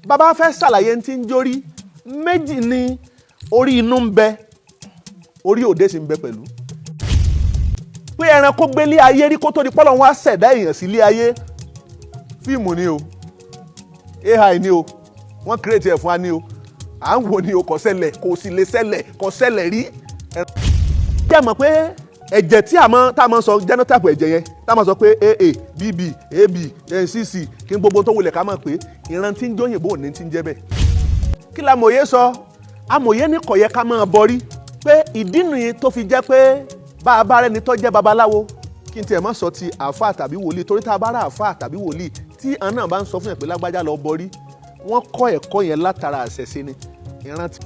bàbá fẹ́ ṣàlàyé tí ń jórí méjì ni orí inú ń bẹ orí òde sì ń bẹ pẹ̀lú. pé ẹranko gbélé ayé rí kó tó di pọ́lọ́ wọn á ṣẹ̀dá èèyàn sílé ayé fíìmù ni o AI ni o wọ́n kírètì ẹ̀ fún wa ni o à ń wò ni o kò ṣẹlẹ̀ kò sì lè ṣẹlẹ̀ kò ṣẹlẹ̀ rí. bí a mọ̀ pé ẹ̀jẹ̀ tí tá a máa sọ genotype ẹ̀jẹ̀ yẹn tá a máa sọ pé AA BB AB CC kí n gbogbo tó wulẹ̀ ká mọ̀ pé ìran tí ń jóyìnbó ní ti ń jẹ́ bẹ́ẹ̀. kí la mòye sọ amòye ní kò yẹ ká máa bọrí pé ìdí nìyí tó fi jẹ́ pé bá a bá rẹni tó jẹ́ babaláwo kí n tiẹ̀ má sọ ti àáfàá tàbí wòlíì torí tá a bá rà àáfàá tàbí wòlíì tí àwọn náà bá ń sọ fún yẹn pé lágbájá lọ bọrí wọ́n kọ́ ẹ̀kọ́ yẹn látara àṣẹṣe ni ìrántí.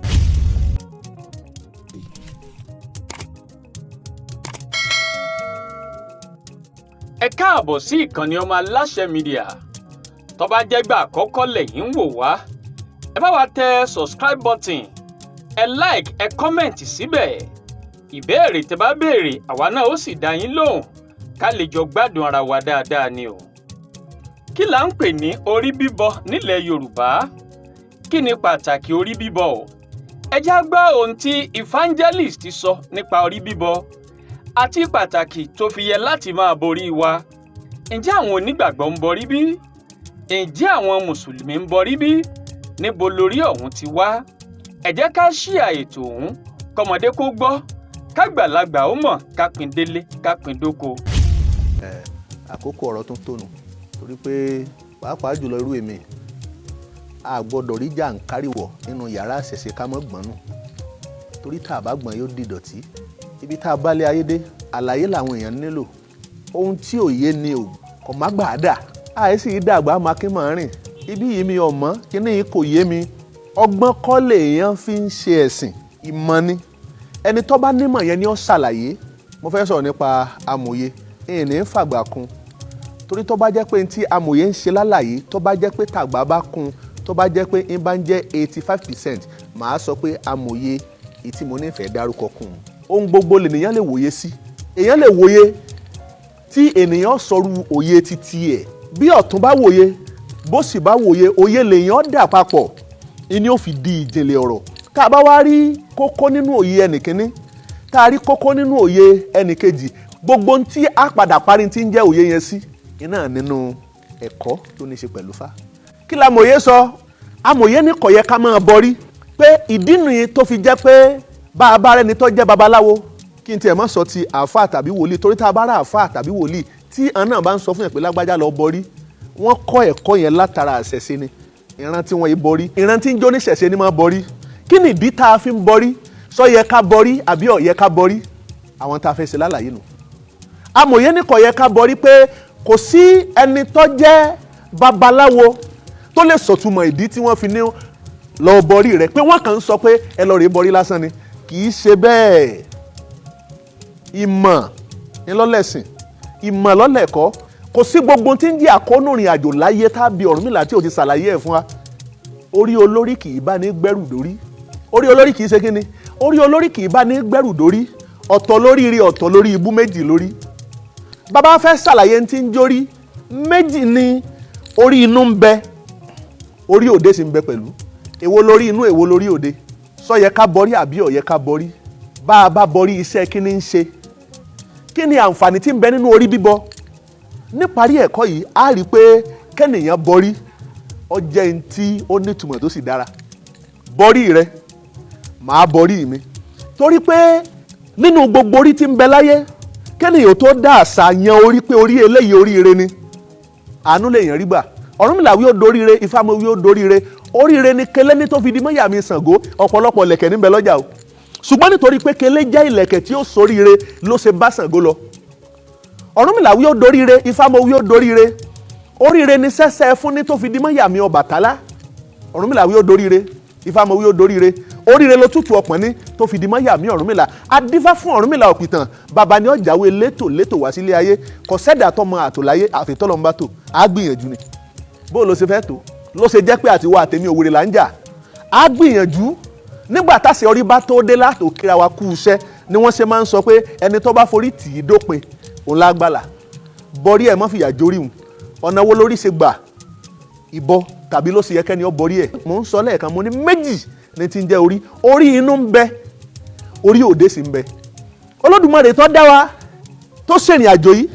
ẹ káàbọ̀ sí ìkànnì ọmọ aláṣẹ mídíà tó bá jẹ́ gbà àkọ́kọ́ lẹ́yìn ń wò wá ẹ bá wa tẹ subscribe button ẹ like ẹ comment síbẹ̀ ìbéèrè tẹ́ bá béèrè àwa náà ó sì dá yín lóhùn ká lè jọ gbádùn ara wa dáadáa ni o. kí là ń pè ní orí bíbọ nílẹ̀ Yorùbá kí ni pàtàkì orí bíbọ o ẹ já gbọ́ ohun tí evangelist sọ nípa orí bíbọ àti pàtàkì tó fi yẹ láti máa borí wa. ǹjẹ́ àwọn onígbàgbọ́ ń borí bí? ǹjẹ́ àwọn mùsùlùmí ń borí bí? níbo lórí ọ̀hún ti wá? ẹ jẹ́ ká ṣíà ètò ọ̀hún kọ́mọdé kó gbọ́ kágbàlagbà ó mọ̀ ká pín délé ká pín dóko. àkókò ọ̀rọ̀ tó tónu torí pé pàápàá jùlọ irú èmi a gbọ́dọ̀ rí jàǹkáríwọ̀ nínú yàrá àṣẹṣe ká mọ́ gbọ́n nù torí tá a bá gbọ́n yóò dìdọ̀tí. ibi tá a bá lé ayé dé àlàyé làwọn èèyàn nílò ohun tí ò yé ni ò kò má gbà á dà àìsí ìdàgbà mákímọ̀ rìn ibi yìí mi ọ̀mọ́ kíní yìí kò yé mi ọgbọ́n kọ́ lèèyàn fi ń ṣe ẹ̀sìn ìmọ̀ ni ẹni tó bá nímọ̀ yẹn ni ó ṣàlàyé. mo fẹ́ sọ̀rọ̀ nípa amòye ìní ń fàgbà kun torí tó bá jẹ́ pé tí amòye ń ṣe lálàyé tó bá jẹ́ pé tàgbà bá kun tó bá jẹ́ pé ń bá ń jẹ́ 85% màá sọ pé amòye ìtí mo nífẹ̀ẹ́ dárúkọ kùn ohun gbogbo lènìyàn lè wòye sí èèyàn lè wòye tí ènìyàn sọrú òye títí ẹ̀ bí ọ̀tún bá wòye bó sì bá wòye òye lèèyàn dà papọ̀ ìní ò fi di ìjìnlẹ̀ ọ̀rọ̀ tá a bá wá rí kókó nínú òye ẹnìkíní tá a rí kókó nínú òye ẹnìkejì gbogbo tí a padà parí tí ń jẹ́ òye yẹn sí iná nínú ẹ̀kọ́ tó ní ṣe pẹ̀lú fá. kí la mòye sọ amòye ní kò yẹ ká máa bọrí pé ìdí nìyí tó fi jẹ́ pé bá a bá rẹni tó jẹ́ babaláwo kí n tiẹ̀ má sọ ti àáfàá tàbí wòlíì torí tá a bá rà àáfàá tàbí wòlíì tí àwọn náà bá ń sọ fún yẹn pé lágbájá lọ bọrí wọ́n kọ́ ẹ̀kọ́ yẹn látara àṣẹṣe ni ìran tí wọ́n yé bọrí ìran tí ń jó níṣẹ̀ṣe ni máa bọrí kí ni ìdí tá a fi ń bọrí sọ yẹ ká bọrí àbí ò yẹ ká bọrí àwọn tá a fẹ́ ṣe lálàyé nù. amòye ní kò yẹ ká bọrí pé kò sí ẹni tó jẹ́ babaláwo tó lè sọ̀túnmọ̀ ìdí tí wọ́n fi ní lọ bọrí rẹ̀ pé wọ́n kàn ń sọ pé ẹ lọ rèé bọrí lásán ni kì í ṣe bẹ́ẹ̀. ìmọ̀ ńlọ́lẹ̀sìn ìmọ̀ lọ́lẹ̀kọ́ kò sí gbogbo tí ń jẹ́ àkóónú ìrìn àjò láyé tàbí Ọ̀rúnmìlà tí ò ti ṣàlàyé ẹ̀ fún wa. orí olórí kì í bá ní gbẹ́rù dórí orí olórí kì í ṣe kí ni orí olórí kì í bá ní gbẹ́rù dórí ọ̀tọ̀ lórí ire ọ̀tọ̀ lórí ibú méjì lórí. bàbá fẹ́ ṣàlàyé tí ń jórí méjì ni orí inú ń bẹ orí òde sì ń bẹ pẹ̀lú èwo lórí inú èwo lórí òde sọ yẹ ká bọrí àbí ò yẹ ká bọrí bá a bá bọrí iṣẹ́ kí ni ń ṣe kí ni àǹfààní tí ń bẹ nínú orí bíbọ. níparí ẹ̀kọ́ yìí a rí i pé kẹ́nìyàn bọrí ó jẹ́ ní tí ó nítumọ̀ tó sì dára bọrí rẹ màá bọrí mi torí pé nínú gbogbo orí tí ń bẹ láyé kẹ́nìyàn tó dá àṣà yan orí pé orí eléyìí oríire ni àánú lèèyàn rí gbà Ọ̀rúnmìlà wí ó doríire Ifá mo wí ó doríire oríire ni kélé ní tó fi di mọ́yà mi Ṣàngó ọ̀pọ̀lọpọ̀ lẹ̀kẹ̀ níbẹ̀ lọ́jà o ṣùgbọ́n nítorí pé kélé jẹ́ ìlẹ̀kẹ̀ tí ó soríire ló ṣe bá Ṣàngó lọ. Ọ̀rúnmìlà wí ó doríire Ifá mo wí ó doríire oríire ni sẹ́sẹ́ fún ní tó fi di mọ́yà mi Ọbàtálá Ọ̀rúnmìlà wí ó doríire Ifá mo wí ó doríire oríire ló tútù ọpọ́n ní tó fi di mọ́yà mi Ọ̀rúnmìlà adífá fún Ọ̀rúnmìlà òpìtàn bàbá ni ọ̀jáwé létò wá sílé ayé kò sẹ́dà tọmọ àtòláyé àfitọ́lọ́mbà tó á gbìyànjú ni bó ló ṣe fẹ́ tó ló ṣe jẹ́ pé àtiwọ́ àtẹ̀mí òwúrẹ́ là ń jà á gbìyànjú nígbà táṣe orí bá tó dé látò kíra wa kú iṣẹ́ ni wọ́n ṣe máa ń sọ pé ẹni tó bá forí tì í dópin òun lágbàlà bọ́rí ẹ̀ mọ́ fìyà jórí hùn ọ̀nà wo lórí ṣe gbà ìbọ tàbí ló sì yẹ kẹ́ni ó borí ẹ̀. Mò ń sọ lẹ́ẹ̀kan mo ní méjì ní ti ń jẹ́ orí. Orí inú ń bẹ, orí òde sì ń bẹ. Olódùmarè tó dá wa tó ṣèrìn àjò yìí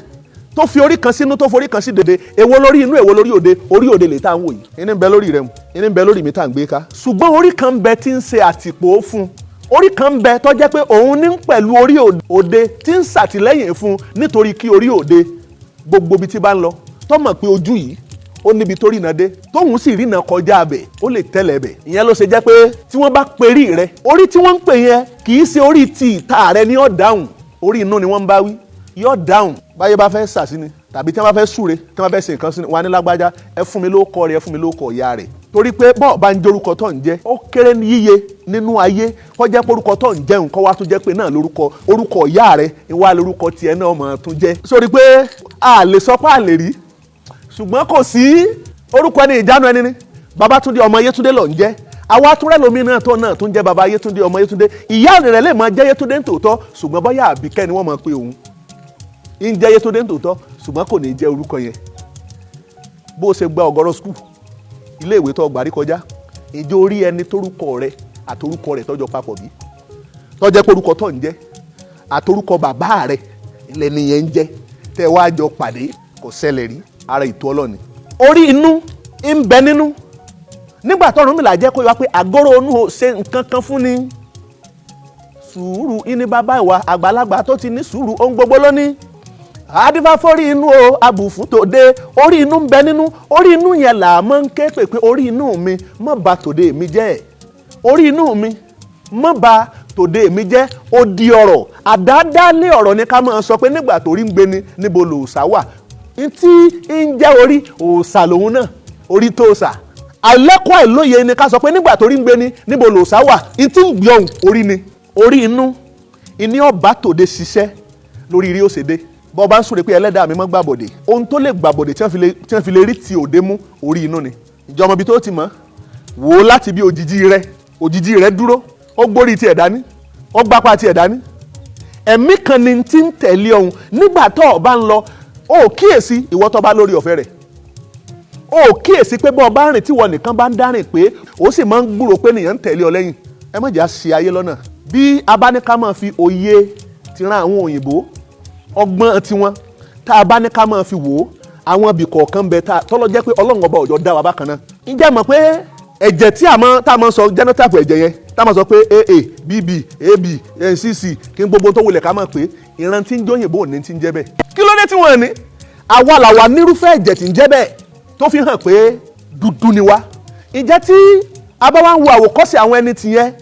tó fi orí kan sínú tó forí kan sí dòde, èwo lórí inú èwo lórí òde. Orí òde lè tá à ń wò yìí. Ìní ń bẹ lórí rẹ mu, ìní ń bẹ lórí mi tá à ń gbé ká. Ṣùgbọ́n orí kan ń bẹ tí ń ṣe àtìpó fún. Orí kan ń bẹ tó jẹ́ pé òun ní pẹ̀lú orí òde tí ń ṣàtìlẹ́yìn fún nítorí kí orí òde gbogbo ibi tí bá ń lọ tó mọ̀ pé ojú yìí ó níbi tó rìnà dé tóun sì rìnà kọjá abẹ ó lè tẹ̀lé ẹbẹ̀. Ìyẹn ló ṣe jẹ́ pé tí wọ́n bá perí rẹ, orí tí wọ́n ń pè yẹn kì í ṣe orí ti ìta rẹ ní ó dáhùn, orí inú ni wọ́n ń bá wí, yóò dáhùn. Báyé bá fẹ́ sàsí ni tàbí tí wọ́n bá fẹ́ súre tí wọ́n bá fẹ́ ṣe nǹkan sí ni wà ní lágbájá ẹ fún mi lóko rẹ, ẹ fún mi lóko ìyá rẹ. Torí pé bọ́ọ̀ bá ń jórúkọ tó ń jẹ́ ó kéré yíye nínú ayé kó jẹ́ pé orúkọ tó ń jẹun kó wá tún jẹ́ pé náà orúkọ ìyá rẹ ìwà lórúkọ tiẹ̀ náà mọ̀ tún jẹ́. Sórí pé a lè sọ pé a lè rí ṣùgbọ́n kò sí orúkọ ẹni ìjánu ẹni ní. Babátúndé ọmọ Yétúndé ló ń jẹ́. Àwa túnrẹ́ lomi náà tó náà tún jẹ́ baba Yétúndé ọmọ Yétúndé. Ìyá rẹ̀ lè máa jẹ́ Yétúndé nítòótọ́ ṣùgbọ́n bóyá Àbíkẹ́ ni wọ́n máa pe òun. ń jẹ́ Yétúndé nítòótọ́ ṣùgbọ́n kò ní jẹ́ orúkọ yẹn. Bó o ṣe gba ọ̀gọ́rọ̀ skul ilé ìwé tó gbàrí kọjá ìjọ orí ẹni tórúkọ rẹ àtorúkọ rẹ tọ́jọ́ papọ̀ bí tọ́jẹ́ pé orúkọ tó ń jẹ́ àtorúkọ bàbá rẹ lẹ́ni yẹn ń jẹ́ tẹ́ wá jọ pàdé kò ṣẹlẹ̀ rí ara ètò Ọlọ́ni. Orí inú ń bẹ nínú nígbà tó Ọ̀rúnmìlà jẹ́ kó yọ wá pé àgọ́rọ̀ onú ò ṣe nǹkan kan fún ni. Sùúrù ìní bàbá ìwà àgbàlagbà tó ti ní sùúrù ohun gbogbo lónìí. Àdìfá fórí inú o abùfún tòde, orí inú ń bẹ nínú. Orí inú yẹn là á máa ń ké pè pé orí inú mi má bà tòde mi jẹ́, orí inú mi má bà tòde mi jẹ́. Ó di ọ̀rọ̀ àdádálé ọ̀rọ̀ ni ká máa sọ pé nígbà tó rí ń gbé ni níbo lòòṣà wà. Ntí ń jẹ́ orí òòṣà lòun náà, orí tó òòṣà. Àìlẹ́kọ̀ọ́ àìlóye ni ká sọ pé nígbà tó rí ń gbé ni níbo lòòṣà wà. Ntí ń gbé ohùn orí ni. Orí inú ìní ọba tòde ṣiṣẹ́ lórí rí òṣèdè. Bọ́ bá ń súre pé ẹlẹ́dàá mi mọ́ gbàbọ̀dé, ohun tó lè gbàbọ̀dé tí wọ́n fi lè rí ti òde mú orí inú ni. Ìjọba ibi tó ti mọ̀ wò ó láti bí òjìji rẹ dúró, ó gbórí ti ẹ̀ dání, ó gbápá ti ẹ̀ dání. Ẹ̀mí kan ni ti ń tẹ̀lé ọ̀hún nígbà tó o bá ń lọ. Ó kíyèsí ìwọ tó bá lórí ọ̀fẹ́ rẹ̀, ó kíyèsí pé bọ́ ọ bá rìn tí ìwọ nìkan bá ń dárìn pé ó sì máa ń gbúrò pé nìyẹn ń tẹ̀lé ọ lẹ́yìn. Ẹ má jà ṣe ayé lọ́nà. Bí a bá ní ká máa fi òye ti ran àwọn òyìnbó ọgbọ́n tiwọn tá a bá ní ká máa fi wò ó, àwọn ibì kọ̀ọ̀kan bẹ tọ́lọ́ jẹ́ pé Ọlọ́run ọba ọ̀jọ̀ dá wa bákan náà. Ǹjẹ́ mọ̀ pé ẹ̀jẹ̀ tí tá a máa sọ genotype ẹ̀jẹ̀ yẹn tá a máa sọ pé AA BB AB CC kí n gbogbo tó wulẹ̀ ká máa pé ìran tí ń jẹ́ òyìnbó ní ti ń jẹ́ bẹ́ẹ̀. Kí ló dé tí wọ́n ní àwa làwa nírúfẹ́ ẹ̀jẹ̀ tí ń jẹ́ bẹ́ẹ̀ tó fi hàn pé dúdú ni wá. Ǹjẹ́ tí a bá wá ń wo àwòkọ́ṣe àwọn ẹni tìyẹn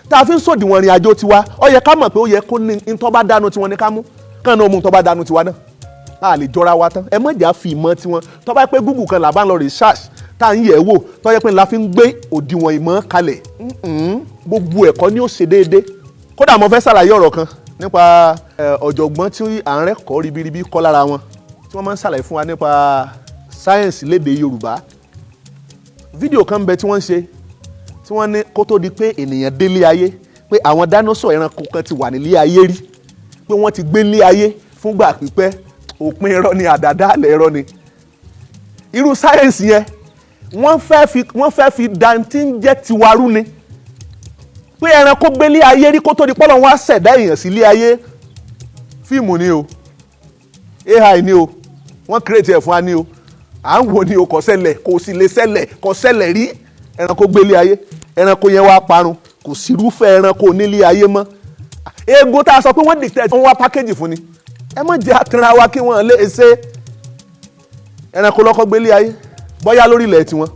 tá a fi ń sòdiwọ̀n ìrìn àjò tiwa, ó yẹ ká mọ̀ pé ó yẹ kó ní ntọ́ bá dánú tiwọn ní ká mú kàn náà mú tó bá dánú tiwa náà. A lè jọra wa tán. Ẹ má jà fi ìmọ̀ tiwọn tó bá pé Google kan là bá ń lọ research tá à ń yẹ̀ wò tó yẹ pé la fi ń gbé òdiwọ̀n ìmọ̀ kalẹ̀. Gbogbo ẹ̀kọ́ ni ó ṣe déédé. Kódà mo fẹ́ ṣàlàyé ọ̀rọ̀ kan nípa ọ̀jọ̀gbọ́n tí à ń rẹ́kọ̀ọ́ ribiribi kọ́ lára wọn tí wọ́n máa ń ṣàlàyé fún wa nípa sáyẹ̀nsì lédè Yorùbá. Fídíò kan ń bẹ tí wọ́n ń ṣe tí wọ́n ní kó tó di pé ènìyàn délé ayé pé àwọn dáínásọ̀ ẹranko kan ti wà nílé ayé rí, pé wọ́n ti gbé lé ayé fúngbà pípẹ́. Òpin irọ́ ni àdàdálẹ̀ irọ́ ni. Irú sáyẹ̀nsì yẹn wọ́n fẹ́ fi dantí ń jẹ́ tiwarú ni. Pé ẹranko gbé lé ayé rí kó tó di pọ́lọ́ wọn á ṣẹ̀dá èèyàn sí lé ayé. Fíìmù ni o, AI ni o, wọ́n kírètì ẹ̀ fún wa ni o, à ń wò ni o, kò ṣẹlẹ̀, kò sì lè ṣẹlẹ̀, kò ṣẹlẹ̀ rí. Ẹranko gbé lé ayé, ẹranko yẹn wá parun, kò sí irúfẹ́ ẹranko nílé ayé mọ́. Egbò tá a sọ pé wọ́n dictate wọ́n wá pákéjì fún ni. Ẹ má jẹ́ àtúnra wa kí wọ́n lè ṣe ẹranko lọ́kọ́ gbélé ayé bọ́yá lórí ilẹ̀ tiwọn.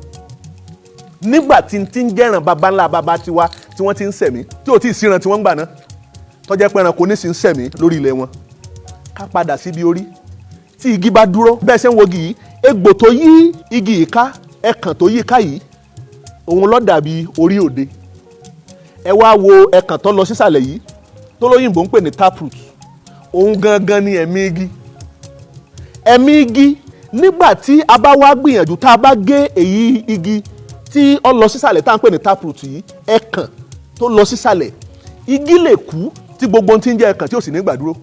Nígbà tí ń jẹ́ràn baba ńlá baba tiwa tí wọ́n ti ń sẹ̀mí tí ò tí ì síran tí wọ́n ń gbà náà tó jẹ́ pé ẹranko nísìnyí ń sẹ̀mí lórí ilẹ̀ wọn. Ká padà síbi orí. Tí igi bá dúró bẹ́ẹ̀ ṣe ń wo igi yìí, egbò tó yí igi yìí ká, ẹ̀kàn tó yí ká yìí, òun ló dàbí orí òde. Ẹ wá wo ẹ̀kàn tó lọ sísàlẹ̀ yìí tó lóyìnbó ń pè ní taproot. Òun gangan ni ẹ̀mí igi. Ẹ̀mí igi nígbà tí a bá wá gbìyànjú tá a bá gé èyí igi tí ó lọ sísàlẹ̀ tá à ń pè ní taproot yìí, ẹ̀kàn tó lọ sísàlẹ̀, igi lè kú tí gbogbo ohun tí ń jẹ́ ẹ̀kàn tí ò sì ní gbàdúró.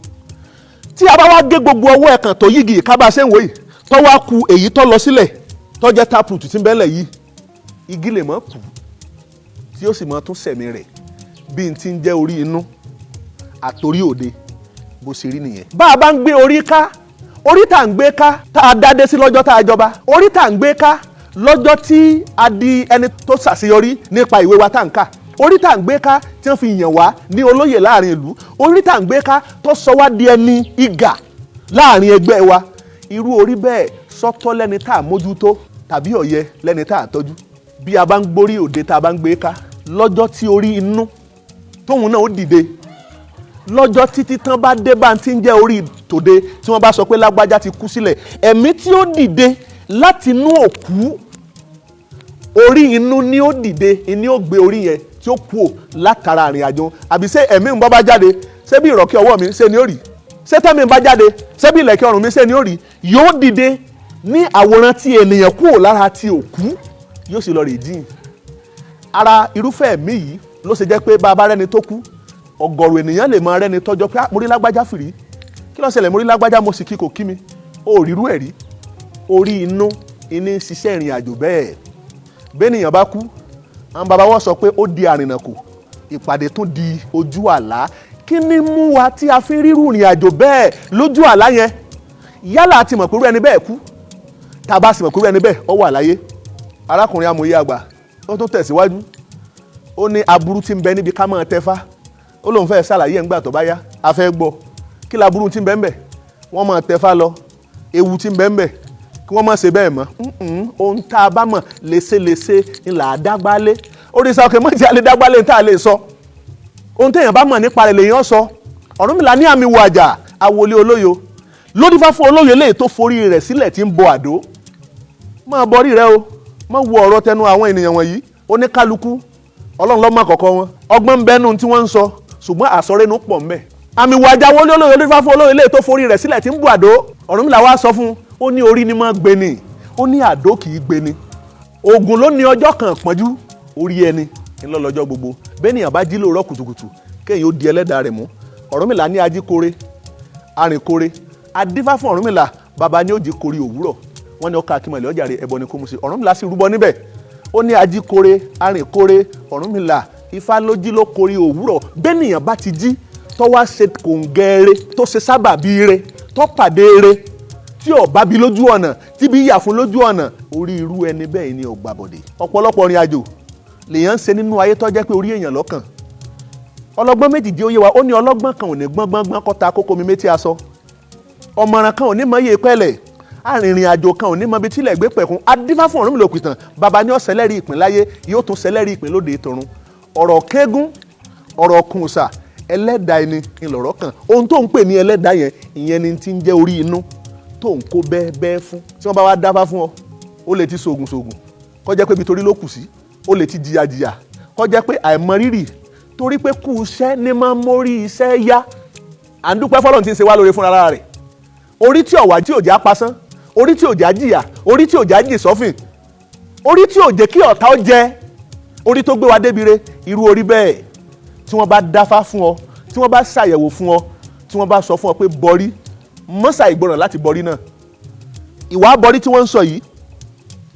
Tí a bá wá gé gbogbo ọwọ́ ẹ̀kàn tó yígi ká bá ṣe ń wò yìí tó wá ku èyí tó lọ sílẹ̀ tó jẹ́ taproot tí ń bẹ́lẹ̀ yìí, igi lè mọ́ kú tí ó sì mọ́ tún sẹ̀mí rẹ̀ bí n ti ń jẹ́ orí inú àtòrí òde bó ṣe rí nìyẹn. bá a bá ń gbé orí ká, orí tá à ń gbé ká tá a dádé sí lọ́jọ́ tá a jọba, orí tá à ń gbé ká lọ́jọ́ tí a di ẹni tó ṣàṣeyọrí nípa ìwé wa tá à ń kà, orí tá à ń gbé ká tí wọ́n fi yàn wá ní olóyè láàrin ìlú, orí tá à ń gbé ká tó sọ wá di ẹni ìgà láàrin ẹgbẹ́ wa. irú orí bẹ́ẹ̀ sọ́tọ̀ lẹ́ni tá a mójútó tàbí ọ̀yẹ lẹ́ni tá a tọ́jú. bí a bá ń gbórí òde tá a bá ń gbé ká lọ́jọ́ tí orí inú tóun náà ó dìde, lọ́jọ́ títí tán bá dé bá ti ń jẹ́ orí tòde tí wọ́n bá sọ pé lágbájá ti kú sílẹ̀, ẹ̀mí tí ó dìde láti inú òkú, orí inú ni ó dìde, ni ó gbé orí yẹn tí ó kú ò látara àrìn àjò. àbí ṣé ẹ̀mí ń bọ́ bá jáde, ṣé bí ìrọ̀kẹ́ ọwọ́ mi ṣe ni ó rí? ṣé tẹ́mi ń bá jáde, ṣé bí ìlẹ̀kẹ̀ ọrùn mi ṣe ni ó rí? yóò dìde ní àwòrán tí ènìyàn kú ò lára ti òkú, yóò sì lọ rè jíìn. ara irúfẹ́ ẹ̀mí yìí ló ṣe jẹ́ pé bá a bá rẹ́ni tó kú, ọ̀gọ̀rọ̀ ènìyàn lè máa rẹ́ni tọ́jọ́ pé mo rí lágbájá fìrí, kí ló ṣẹlẹ̀ mo rí lágbájá mo sì kí kò kí mi, ó rírú ẹ̀ rí. orí inú ní ṣiṣẹ́ ìrìn àjò bẹ́ẹ̀. bẹ́nìyàn bá kú, àwọn bàbá wọn sọ pé ó di àrìnàkò, ìpàdé tún di ojú àlá. kí ni mú wa tí a fi rírú ìrìn àjò bẹ́ẹ̀ lójú àlá yẹn? yálà ti mọ̀ pé irú ẹni bẹ́ẹ̀ kú, tá a bá sì mọ̀ pé irú ẹni bẹ́ẹ̀ ó wà láyé. arákùnrin amòye àgbà ó tún tẹ̀síwájú, ó ní aburú tí ń bẹ níbi ká máa tẹfá, ó lóun fẹ́ ṣàlàyé ńgbà tó bá yá, a fẹ́ gbọ́ kí laburú tí ń bẹ ń bẹ, wọ́n máa tẹfá lọ, ewu tí ń bẹ ń bẹ kí wọ́n má ṣe bẹ́ẹ̀ mọ́. ohun tá a bá mọ̀ léṣeléṣe ńlá àdágbálé, oríṣà òkè mọ̀jẹ̀ alẹ́ dágbálé tá a lè sọ, ohun téèyàn bá mọ̀ nípa rẹ̀ lèèyàn sọ. Ọ̀rúnmìlà ní àmì wo àjà àwòlé olóyo, lódìfá fún olóye léè tó forí rẹ̀ sílẹ̀ tí ń bọ àdó. máa bọrí rẹ o, má wo ọ̀rọ̀ tẹnu àwọn ènìyàn wọ̀nyí, oníkálukú Ọlọ́run ló mọ̀ àkọ́kọ́ wọn, ọgbọ́n ń bẹ́nu tí wọ́n ń sọ, ṣùgbọ́n àsọ̀rẹ́nu pọ̀ ńbẹ̀. àmì wo àjà àwòlé olóyo, lódìfá fún olóye léè tó forí rẹ̀ sílẹ̀ tí ń bọ àdó. Ọ̀rúnmìlà wá sọ fún un, ó ní orí ni máa gbé ni, ó ní àdó kì í gbé ni. Ògùn ló ní ọjọ́ kan pọ́njú, orí ẹni ńlọ́lọ́jọ́ gbogbo. bẹ́ẹ̀nìyàn bá jí lóòrọ̀ kùtùkùtù kéèyàn ó di ẹlẹ́dàá rẹ̀ mú. Ọ̀rúnmìlà ní ajíkore arìnkore, adífá fún Ọ̀rúnmìlà bàbá ní ó jí kori òwúrọ̀, wọ́n ní ọkà akínmọ̀lẹ́ ọjà rẹ̀ ẹbọ ni kó mu sí. Ọ̀rúnmìlà sì rúbọ níbẹ̀, ó ní ajíkore arìnkore Ọ̀rúnmìlà Ifá ló jí ló kori òwúrọ̀. bẹ́ẹ̀nìyàn bá ti jí tó wá ṣe kòǹgẹ́rẹ́ tó ṣe sábàbí rẹ̀ tó pàdé rẹ̀ tí ó bá bí lójú ọ̀nà tí bí yà fún lójú ọ̀nà, orí irú ẹni bẹ́ẹ̀ ni ó gbàbọ̀dé. ọ̀pọ̀lọpọ̀ rìn àjò lèèyàn ń ṣe nínú ayé tó jẹ́ pé orí èèyàn lọ́kàn. ọlọ́gbọ́n méjì jẹ́ ó yé wa, ó ní ọlọ́gbọ́n kan ò ní gbọ́ngbọ́ngbọ́n kó ta kókó mi méjì aṣọ, ọ̀mọ̀ràn kan ò ní mọ iye pẹ́lẹ̀, arìnrìn àjò kan ò ní mọ ibi tílẹ̀ gbé pẹ̀kun. adífá fún Ọ̀rúnmìlà òpìtàn bàbá ní ó ṣẹlẹ́rìí ìpín láyé, yóò tún ṣẹlẹ́rìí ìpín lóde tọ̀run. ọ̀rọ̀ kégún, ọ̀rọ̀ kùnsà, ẹlẹ́dàá ẹni ńlọrọ̀ kan. ohun tó ń pè ní ẹlẹ́dàá yẹn, ìyẹn ni ti ń jẹ́ orí inú tó ń kó bẹ́ẹ̀ fún. tí wọ́n bá wá dáfá fún ọ, ó lè ti sògùn kó jẹ́ pé ibi torí ló kù sí, ó lè ti jìyà kó jẹ́ pé àìmọrírì torí pé kú iṣẹ́ ní máa ń mórí iṣẹ́ yá. à ń dúpẹ́ fọ́lọ́run tí ń ṣe wá lóore fúnra rẹ̀. orí tí ọ̀wá tí òjá pasán, orí tí òjá jìyà, orí tí òjá jì sọ́fìn, orí tí òjé kí ọ̀tá ó jẹ, orí tó gbé wa débire. irú orí bẹ́ẹ̀ tí wọ́n bá dáfá fún ọ, tí wọ́n bá ṣàyẹ̀wò fún ọ, tí wọ́n bá sọ fún ọ pé bọrí, mọ́sà ìgbọràn láti bọrí náà. ìwà bọrí tí wọ́n ń sọ yìí,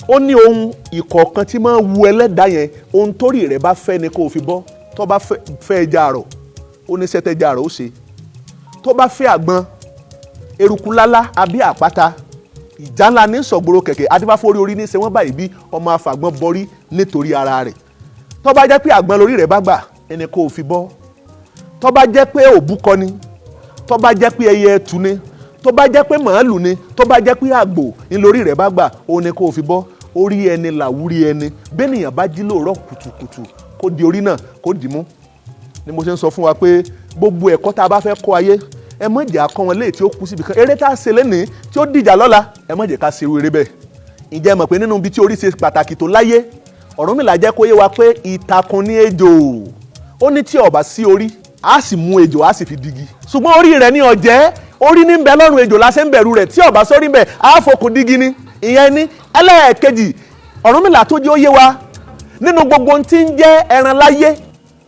ó ní ohun ìkọ̀ọ̀kan tí máa ń wu ẹlẹ́dàá yẹn, ohun torí rẹ̀ bá fẹ́ ni kó o fi bọ́. tó bá fẹ́ ẹja àrọ̀, ó ní sẹ́tẹ̀ ẹja àrọ̀ ó ṣe. tó bá fẹ́ àgbọn, eruku lálá àbí àpáta, ìjà ńlá ní sọ̀gbòrò kẹ̀kẹ́, adífáforí orí ní ṣe wọ́n báyìí bí ọmọ afàgbọ́n bọrí nítorí ara rẹ̀. tó bá jẹ́ pé àgbọn lórí rẹ̀ bá gbà, ẹni kó o fi bọ́. tó bá jẹ́ pé òbúkọ ni, tó bá jẹ́ pé ẹyẹ ẹtù ni, tó bá jẹ́ pé màálù ni, tó bá jẹ́ pé àgbò ni lórí rẹ̀ bá gbà, ó ní kó o fi bọ́. orí ẹni làwúrí ẹni. bẹ́ẹ̀nìyàn bá jí lóòrọ̀ kùtùkùtù kó di orí náà kó dì mú. ni mo ṣe ń sọ fún wa pé gbogbo ẹ̀kọ́ tá a bá fẹ́ kọ́ ayé, ẹ má jẹ́ akọ́ wọn léè tí ó kú síbi kan. eré tá a ṣe lénìí tí ó dìjà lọ́la, ẹ má jẹ́ ká ṣerú eré bẹ́ẹ̀. ǹjẹ́ mọ̀ pé nínú ibi tí orí ṣe pàtàkì tó láyé, Ọ̀rúnmìlà jẹ́ kó yé wa pé ìtàkùn ní ejò. ó ní tí ó bá sí orí, a sì mú ejò a sì fi digi. ṣùgbọ́n orí rẹ̀ ní ọ̀jẹ́, orí ní bẹ lọ́rùn ejò la ṣe ń bẹ̀rù rẹ̀. tí ó bá sórí bẹ̀ á fokùn digi ni. ìyẹn ní ẹlẹ́ẹ̀kejì. Ọ̀rúnmìlà tó jẹ́ ó yé wa nínú gbogbo ohun tí ń jẹ́ ẹran láyé,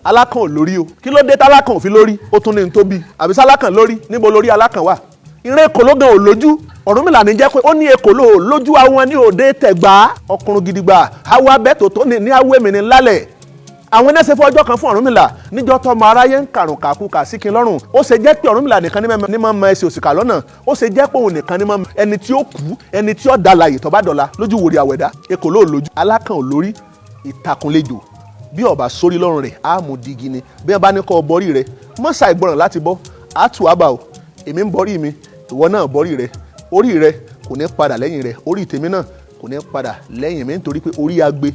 alákàn ò lórí o. kí ló dé tálákàn ò fi lórí? ó tún ní n tó bí. àbí sálákàn lórí? níbo lórí alákàn wà? ìran èkòló gan ò lójú. Ọ̀rúnmìlà ní jẹ́ pé ó ní èkòló lójú àwọn ní òde tẹ̀gbá ọkùnrin gidigba àwọn abẹ́tò tó ní awé mi ní lálẹ̀. Àwọn ẹni ṣe fún ọjọ́ kan fún Ọ̀rúnmìlà níjọ́ tọmọ aráyé ń kàrùn kàkúkà síkin lọ́rùn. Ó ṣe jẹ́ pé Ọ̀rúnmìlà nìkan ní máa mọ ẹsẹ̀ òsìkà lọ́nà. Ó ṣe jẹ́ pé òun nìkan ní máa mọ ẹni tí ó kú ẹni tí ó da láàyè tó bá dọ̀la lójú wòrì àwẹ̀dá. Èkòló ò lójú alákàn ò lórí ìtàkùnlejò bí ọba sórí lọ́rùn rẹ̀ á mú digi ni bí wọ́n bá ní kọ́ bọ́rí rẹ̀ mọ́ ṣàìgbọràn láti bọ́ á tù á bà ó èmi ń bọ́rí mi ìwọ náà bọ́rí rẹ̀ orí rẹ̀ kò ní padà lẹ́yìn rẹ̀ orí tèmi náà kò ní padà lẹ́yìn mi nítorí pé orí agbe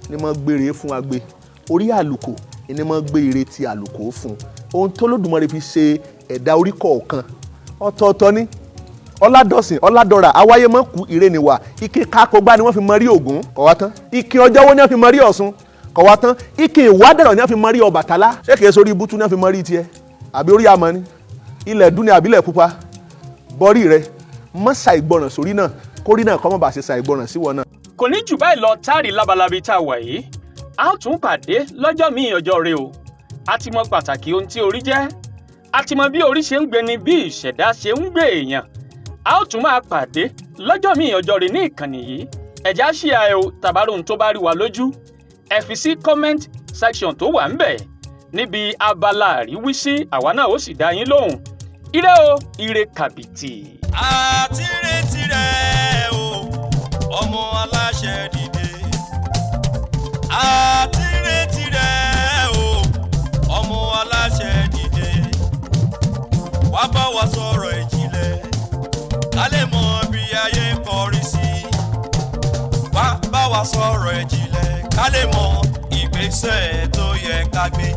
ni mo gbére fún agbe orí àlùkò ni mo gbé ire ti àlùkò fún ohun tó lódùmarè fi ṣe ẹ̀dá orí kọ̀ọ̀kan ọ̀tọ̀ọ̀tọ̀ ni ọládọ̀sìn ọládọ̀rà awáyé mọ́ kú ire nìwà ike kákógbá ni wọ́n fi mọ rí Ògún kọ̀wá tán ike ọjọ́wọ́ ni wọ́n fi mọ rí Ọ̀ṣun kọ̀wá tán ike ìwádẹ̀rọ̀ ni wọ́n fi mọ rí Ọbàtálá ṣé kìí sórí ibùtú ni wọ́n fi mọ rí tiẹ̀ àbí orí àmọ́ ni ilẹ̀ dún ni àbílẹ̀ pupa bọ́rí rẹ mọ́ ṣàìgbọràn sórí náà kórí náà kọ́ mọ́ bá ṣe ṣàìgbọràn síwọ náà. Kò ní jù báyìí lọ táàrí lábalábí tá a wà yìí a ó tún pàdé lọ́jọ́ míì ọjọ́ rẹ o a ti mọ pàtàkì ohun tí orí jẹ́ a ti mọ bí orí ṣe ń gbé ni bí ìṣẹ̀dá ṣe ń gbé èèyàn a ó tún máa pàdé lọ́jọ́ míì ọjọ́ rẹ ní ìkànnì yìí ẹ̀já ṣí ẹ o tàbárò tó bá rí wa lójú ẹ fi sí comment section tó wà ńbẹ̀ níbi abala àríwísí àwa náà ó sì dá yín lóhùn ire o ire kàbìtì. àtirẹ̀tirẹ̀ o ọmọ aláṣẹ dìde àtirẹ̀tirẹ̀ o ọmọ aláṣẹ dìde wá bá wa sọ̀rọ̀ ìjìnlẹ̀ ká lè mọ bí ayé ń kọrí sí wá bá wa sọ̀rọ̀ ìjìnlẹ̀ ká lè mọ ìgbésẹ̀ tó yẹ ká gbé.